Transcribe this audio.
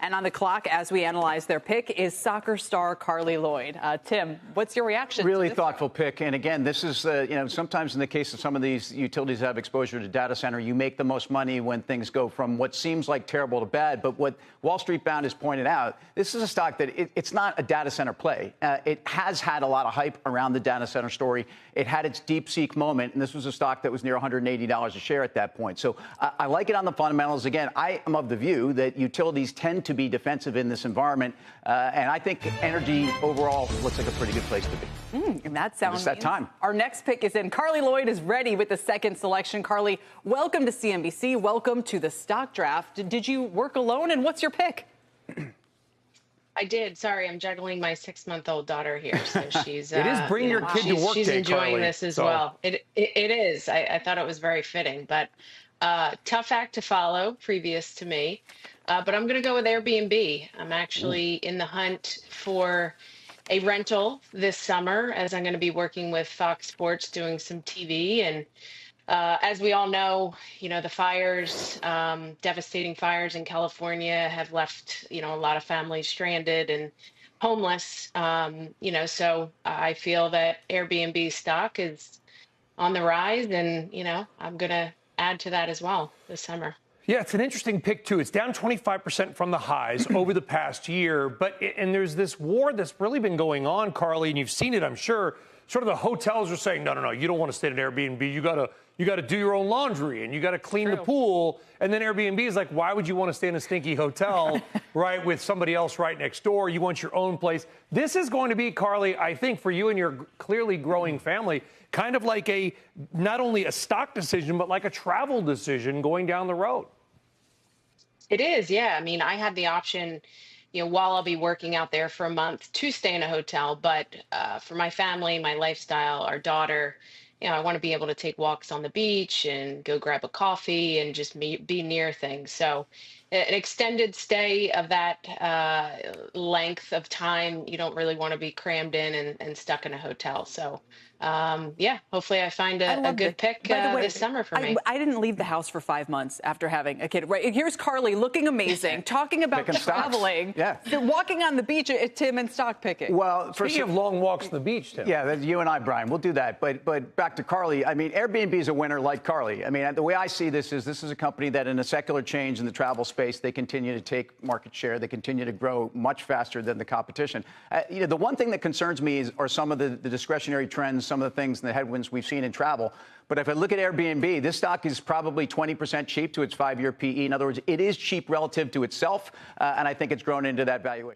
And on the clock, as we analyze their pick, is soccer star Carli Lloyd. Tim, what's your reaction? Really to this thoughtful pick. And again, this is, sometimes in the case of some of these utilities that have exposure to data center, you make the most money when things go from what seems like terrible to bad. But what Wall Street Bound has pointed out, this is a stock that it's not a data center play. It has had a lot of hype around the data center story. It had its DeepSeek moment, and this was a stock that was near $180 a share at that point. So I like it on the fundamentals. Again, I am of the view that utilities tend to be defensive in this environment, and I think energy overall looks like a pretty good place to be. And that sounds it's that time. Our next pick is in. Carli Lloyd is ready with the second selection. Carli, welcome to CNBC. Welcome to the stock draft. Did you work alone, and what's your pick? I did. Sorry, I'm juggling my 6-month-old daughter here, so she's. It is bring your kid to work She's day, enjoying Carli, this as well. It is. I thought it was very fitting, but tough act to follow previous to me. But I'm going to go with Airbnb. I'm actually in the hunt for a rental this summer, as I'm going to be working with Fox Sports doing some TV. And as we all know, the fires, devastating fires in California have left, a lot of families stranded and homeless. So I feel that Airbnb stock is on the rise, and, I'm going to add to that as well this summer. Yeah, it's an interesting pick, too. It's down 25% from the highs over the past year. And there's this war that's really been going on, Carli, and you've seen it, I'm sure. Sort of the hotels are saying, no, you don't want to stay at an Airbnb. You got to do your own laundry, and you got to clean the pool. And then Airbnb is like, why would you want to stay in a stinky hotel, right, with somebody else right next door? You want your own place. This is going to be, Carli, I think, for you and your clearly growing family, kind of like not only a stock decision, but like a travel decision going down the road. It is, yeah. I mean, I had the option, while I'll be working out there for a month, to stay in a hotel. But for my family, my lifestyle, our daughter, I want to be able to take walks on the beach and go grab a coffee and just be near things. So an extended stay of that length of time, you don't really want to be crammed in and stuck in a hotel. So, hopefully I find a good pick this summer for me. I didn't leave the house for 5 months after having a kid. Right. Here's Carli looking amazing, talking about traveling. Yeah. Walking on the beach, Tim, and stock picking. Well, speaking of long walks on the beach, Tim. Yeah, you and I, Brian, we'll do that. But back to Carli. I mean, Airbnb is a winner like Carli. I mean, the way I see this is a company that in a secular change in the travel space, they continue to take market share. They continue to grow much faster than the competition. The one thing that concerns me are some of the discretionary trends, some of the things and the headwinds we've seen in travel. But if I look at Airbnb, this stock is probably 20% cheap to its 5-year PE. In other words, it is cheap relative to itself, and I think it's grown into that valuation.